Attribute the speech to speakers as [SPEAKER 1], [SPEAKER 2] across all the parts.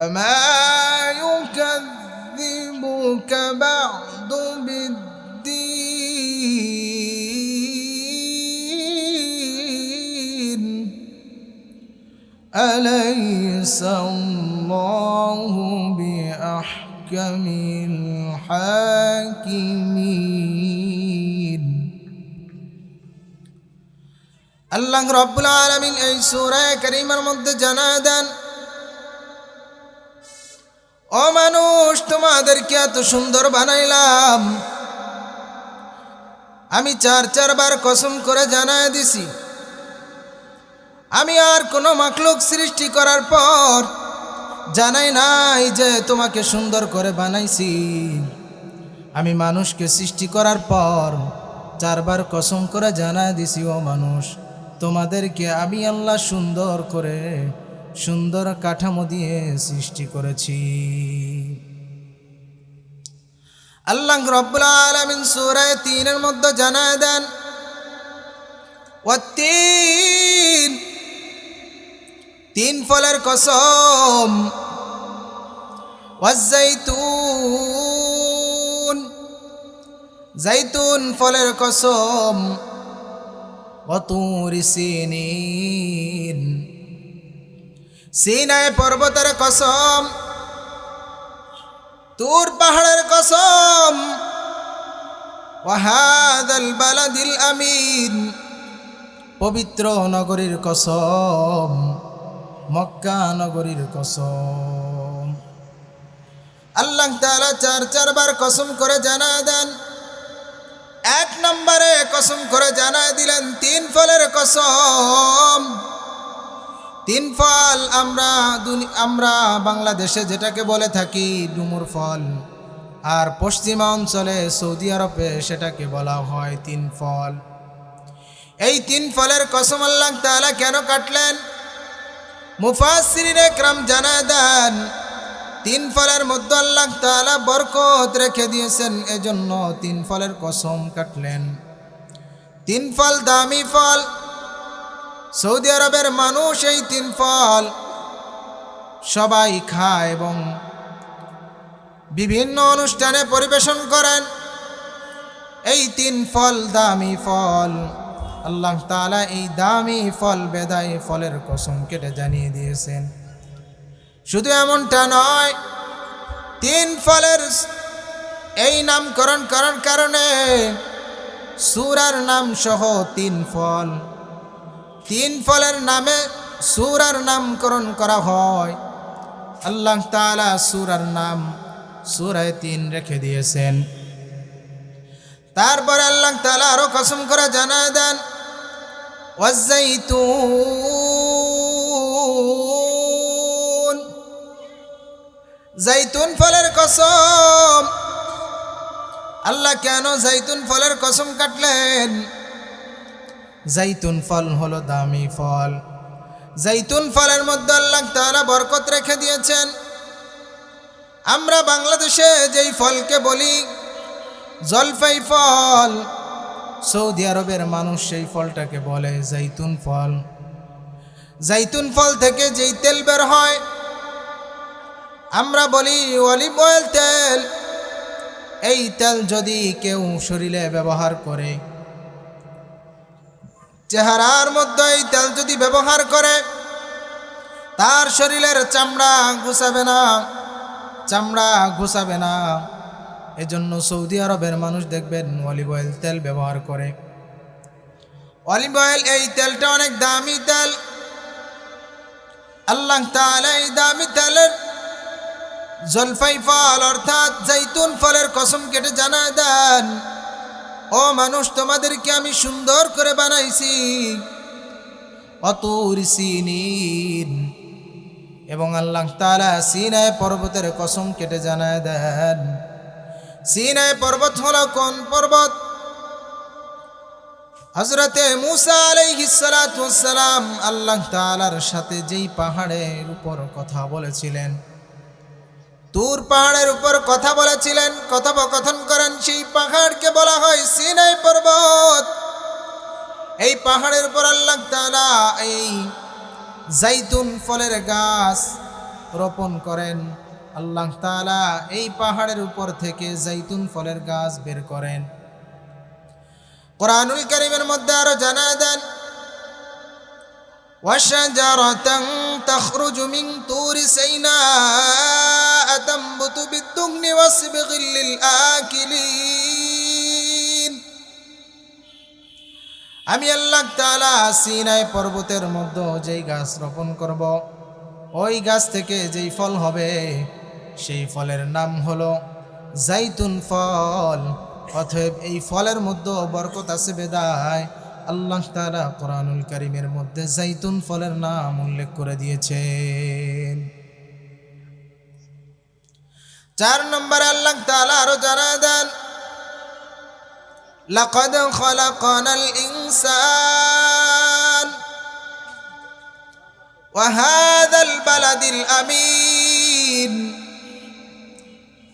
[SPEAKER 1] فما يكذبك بعد بالدين أليس الله بأحكم الحاكمين আল্লাহ রাব্বুল আলামিন এই সূরা কারীমার মধ্যে জানায় দেন, ও মানুষ, তোমাদেরকে এত সুন্দর বানাইলাম, আমি চারবার কসম করে জানায় দিছি, আমি আর কোনো মাখলুক সৃষ্টি করার পর জানাই নাই যে তোমাকে সুন্দর করে বানাইছি। আমি মানুষকে সৃষ্টি করার পর চারবার কসম করে জানায় দিছি, ও মানুষ, তোমাদেরকে আমি আল্লাহ সুন্দর কাঠামো দিয়ে সৃষ্টি করেছি। আল্লাহ রাব্বুল আলামিন সূরা ৩ এর মধ্যে জানায় দেন, ওয়াত্তিন, তিন ফলের কসম, ওয়াজ্জাইতুন, জাইতুন ফলের কসম, ওয়াতুরি সিনিন, সিনাই পর্বতের কসম, তুর পাহাড়ের কসম, ওয়াহাদাল বালাদিল আমিন, পবিত্র নগরীর কসম, মক্কা নগরীর কসম। আল্লাহ তাআলা চারবার কসম করে জানায় দেন। এক নম্বরে কসম করে জানায় দিলেন তিন ফলের কসম। তিন ফল আমরা বাংলাদেশে যেটাকে বলে থাকি ডুমুর ফল, আর পশ্চিমা অঞ্চলে সৌদি আরবে সেটাকে বলা হয় তিন ফল। এই তিন ফলের কসম আল্লাহ তাআলা কেন কাটলেন? মুফাসসিরিনে কেরাম জানায় দেন, তিন ফলের মধ্যে আল্লাহ তাআলা বরকত রেখে দিয়েছেন, এজন্য তিন ফলের কসম কাটলেন। তিন ফল দামি ফল। সৌদি আরবের মানুষ এই তিন ফল সবাই খায় এবং বিভিন্ন অনুষ্ঠানে পরিবেশন করেন। এই তিন ফল দামি ফল। আল্লাহ তাআলা এই দামি ফল বেদাই ফলের কসম কেটে জানিয়ে দিয়েছেন। শুধু এমনটা নয়, তিন ফলের এই নামকরণ করার কারণে সূরার নাম সহ তিন ফল, তিন ফলের নামে সূরার নামকরণ করা হয়। আল্লাহ তাআলা সূরার নাম সূরা ৩ রেখে দিয়েছেন। তারপরে আল্লাহ তাআলা আরো কসম করে জানায় দেন, ওয়াজ্জাইতুন, জাইতুন ফলের কসম। আল্লাহ কেন জাইতুন ফলের কসম কাটলেন? জাইতুন ফল হলো দামি ফল। জাইতুন ফলের মধ্যে আল্লাহ তাআলা বরকত রেখে দিয়েছেন। আমরা বাংলাদেশে যেই ফলকে বলি জলপাই ফল, সৌদি আরবের মানুষ সেই ফলটাকে বলে জাইতুন ফল। জাইতুন ফল থেকে যেই তেল বের হয় আমরা বলি অলিভ অয়েল তেল। এই তেল যদি কেউ শরীরে ব্যবহার করে, চেহারার মধ্যে এই তেল যদি ব্যবহার করে, তার শরীরের চামড়া ঘুষাবে না। এজন্য সৌদি আরবের মানুষ দেখবেন অলিভ অয়েল তেল ব্যবহার করে। অলিভ অয়েল এই তেলটা অনেক দামি তেল। আল্লাহ তাআলা এই দামি তেলের জলপাই ফল অর্থাৎ জাইতুন ফলের কসম কেটে জানায় দেন, ও মানুষ, তোমাদেরকে আমি সুন্দর করে বানাইছি। ওয়াতুরি সিনিন, এবং আল্লাহ তাআলা সিনাই পর্বতের কসম কেটে জানায় দেন। সিনাই পর্বত হলো কোন পর্বত? হযরতে মূসা আলাইহিস সালাতু ওয়াস সালাম আল্লাহ তাআলার সাথে যেই পাহাড়ের উপর কথা বলেছিলেন, তুর পাহাড়ের উপর কথা বলেছিলেন, কথোপকথন করেন, সেই পাহাড়কে বলা হয় সিনাই পর্বত। এই পাহাড়ের উপর আল্লাহ তাআলা এই জাইতুন ফলের গাছ রোপণ করেন, আল্লাহ তাআলা এই পাহাড়ের উপর থেকে জাইতুন ফলের গাছ বের করেন। কোরআনুল কারীমের মধ্যে আরো জানায় দেন, وشجرة تخرج من طور سيناء تنبت بالدهن وصبغ للآكلين। আমি আল্লাহ তাআলা সিনাই পর্বতের মধ্যে যেই গাছ রোপণ করব, ওই গাছ থেকে যেই ফল হবে সেই ফলের নাম হলো জাইতুন ফল। অতএব এই ফলের মধ্যে বরকত আছে বেদায় আল্লাহ তাআলা কোরআনুল কারীমের মধ্যে জাইতুন ফলের নাম উল্লেখ করে দিয়েছেন। 4 নম্বরে আল্লাহ তাআলা আরো জানায় দেন, লাকাদ খালাকানাল ইনসান ওয়া হাযাল বালাদিল আমিন।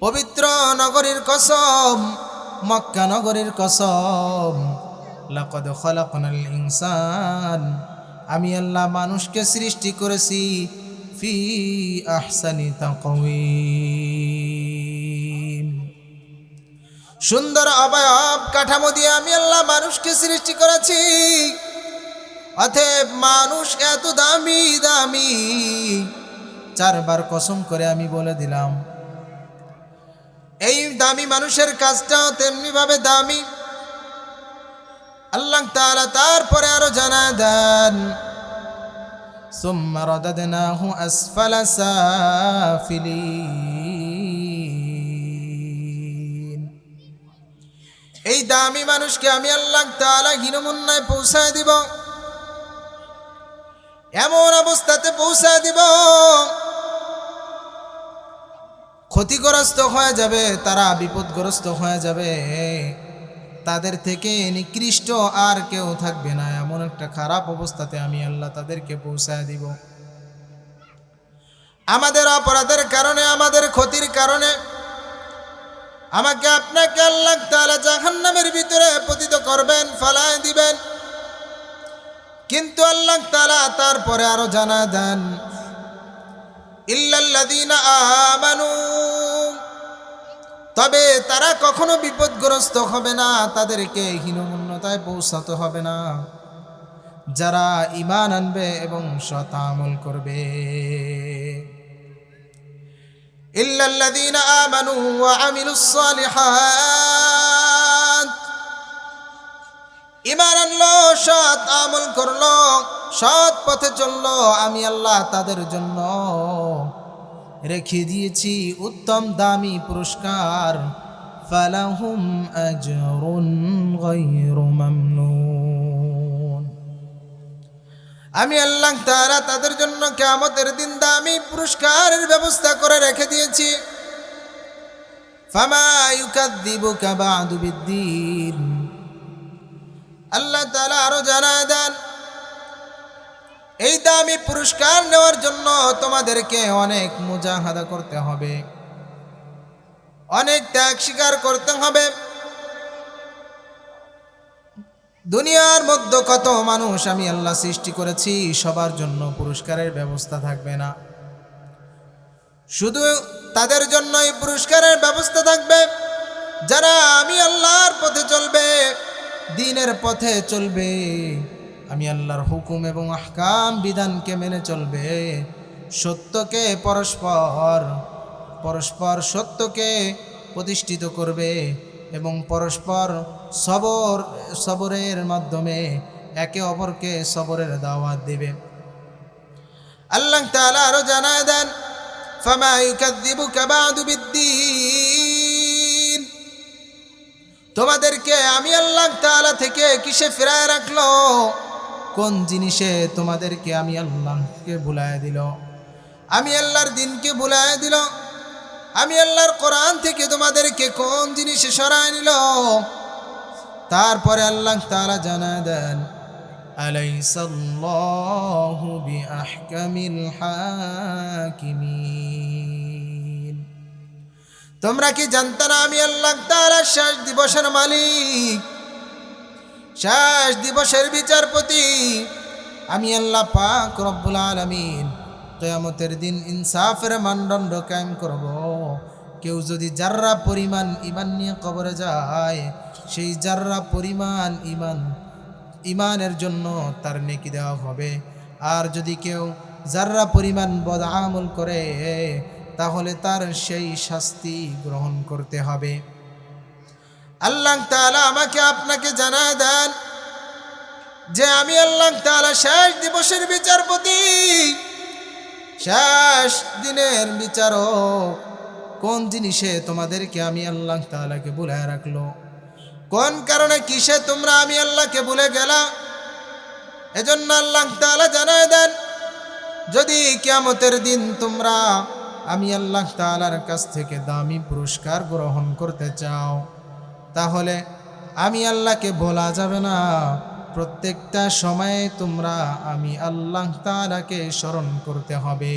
[SPEAKER 1] পবিত্র নগরীর কসম, মক্কা নগরীর কসম, লাকাদ খালাকনাল ইনসান, আমি আল্লাহ মানুষকে সৃষ্টি করেছি ফি আহসানি তাকওয়িম, সুন্দর অবয়ব কাঠামো দিয়ে আমি আল্লাহ মানুষকে সৃষ্টি করেছি। অতএব মানুষ এত দামি দামি, 4 বার কসম করে আমি বলে দিলাম। এই দামি মানুষের কাজটাও তেমনি ভাবে দামি। আল্লাহ তাআলা তারপরে আরো জানায় দেন, সুম্মা রাদাদনাহু আসফালা সাফিলিন। এই দামি মানুষকে আমি আল্লাহ তাআলা হীনমন্যায় পৌঁছায় দিব, এমন অবস্থাতে পৌঁছায় দিব ক্ষতিগ্রস্ত হয়ে যাবে, তারা বিপদগ্রস্ত হয়ে যাবে, তাদের থেকে নিকৃষ্ট আর কেউ থাকবে না। এমন একটা খারাপ অবস্থাতে আমি আল্লাহ তাদেরকে পৌঁছায় দিব। আমাদের অপরাধের কারণে, আমাদের ক্ষতির কারণে আমাকে আপনাকে আল্লাহ তাআলা জাহান্নামের ভিতরে পতিত করবেন, ফালায় দিবেন। কিন্তু আল্লাহ তাআলা তারপরে আরো জানায় দেন, ইল্লাল্লাযীনা আমানু, তবে তারা কখনো বিপদগ্রস্ত হবে না, তাদেরকে হীনমন্যতায় পৌঁছাতে হবে না, যারা ঈমান আনবে এবং সৎ আমল করবে। ইল্লাল্লাযীনা আমানু ওয়া আমিলুস সালিহাত, ঈমান আনলো, সৎ আমল করলো, সৎ পথে চললো, আমি আল্লাহ তাদের জন্য রেখে দিয়েছি উত্তম দামি পুরস্কার, ফালাহুম আজরুন গায়রু মামনুন। আমি আল্লাহ তাআলা তাদের জন্য কিয়ামতের দিন দামি পুরস্কারের ব্যবস্থা করে রেখে দিয়েছি। ফামা ইউকাযযিবুকা বা'দু বিদ্দীন। আল্লাহ তাআলা আরো জানায় দেন, এই দামি পুরস্কার নেওয়ার জন্য তোমাদেরকে অনেক মুজাহাদা করতে হবে, অনেক ত্যাগ স্বীকার করতে হবে। দুনিয়ার মধ্যে কত মানুষ আমি আল্লাহ সৃষ্টি করেছি, সবার জন্য পুরস্কারের ব্যবস্থা থাকবে না, শুধু তাদের জন্যই পুরস্কারের ব্যবস্থা থাকবে যারা আমি আল্লাহর পথে চলবে, দ্বীনের পথে চলবে, আমি আল্লাহর হুকুম এবং আহকাম বিধানকে মেনে চলবে, সত্যকে পরস্পর সত্যকে প্রতিষ্ঠিত করবে এবং পরস্পর সবরের মাধ্যমে একে অপরকে সবরের দাওয়াত দেবে। আল্লাহ তাআলা আরো জানায় দেন, ফামা ইউকাযযিবুকা বা'দু বিদ্দীন, তোমাদেরকে আমি আল্লাহ তাআলা থেকে কিসে ফিরায় রাখলো, কোন জিনিসে তোমাদেরকে আমি আল্লাহকে ভুলায় দিল, আমি আল্লাহর দ্বীনকে ভুলায় দিল, আমি আল্লাহর কোরআন থেকে তোমাদেরকে কোন জিনিসে সরায় নিল। তারপরে আল্লাহ তাআলা জানায় দেন, আলাইসাল্লাহু বিআহকামিল হাকিমিন। তোমরা কি জানতা না আমি আল্লাহ তাআলা শেষ দিবসের মালিক, শেষ দিবসের বিচারপতি, আমি আল্লাহ পাক রব্বুল আলামিন কিয়ামতের দিন ইনসাফের মানদণ্ড কায়েম করব। কেউ যদি জাররা পরিমাণ ঈমান নিয়ে কবরে যায়, সেই জাররা পরিমাণ ঈমানের জন্য তার নেকি দেওয়া হবে। আর যদি কেউ জাররা পরিমাণ বদআমল করে, তাহলে তার সেই শাস্তি গ্রহণ করতে হবে। আল্লাহ তাআলা আমাকে আপনাকে জানায় দেন যে আমি আল্লাহ তাআলা শেষ দিবসের বিচারপতি, শেষ দিনের বিচারক। কোন জিনিসে তোমাদেরকে আমি আল্লাহ তাআলাকে ভুলায় রাখলো? কোন কারণে কিসে তোমরা আমি আল্লাহকে ভুলে গেলা? এজন্য আল্লাহ তাআলা জানায় দেন, যদি কিয়ামতের দিন তোমরা আমি আল্লাহ তাআলার কাছ থেকে দামি পুরস্কার গ্রহণ করতে চাও, তাহলে আমি আল্লাহকে ভোলা যাবে না। প্রত্যেকটা সময়ে তোমরা আমি আল্লাহ তাআলাকে স্মরণ করতে হবে।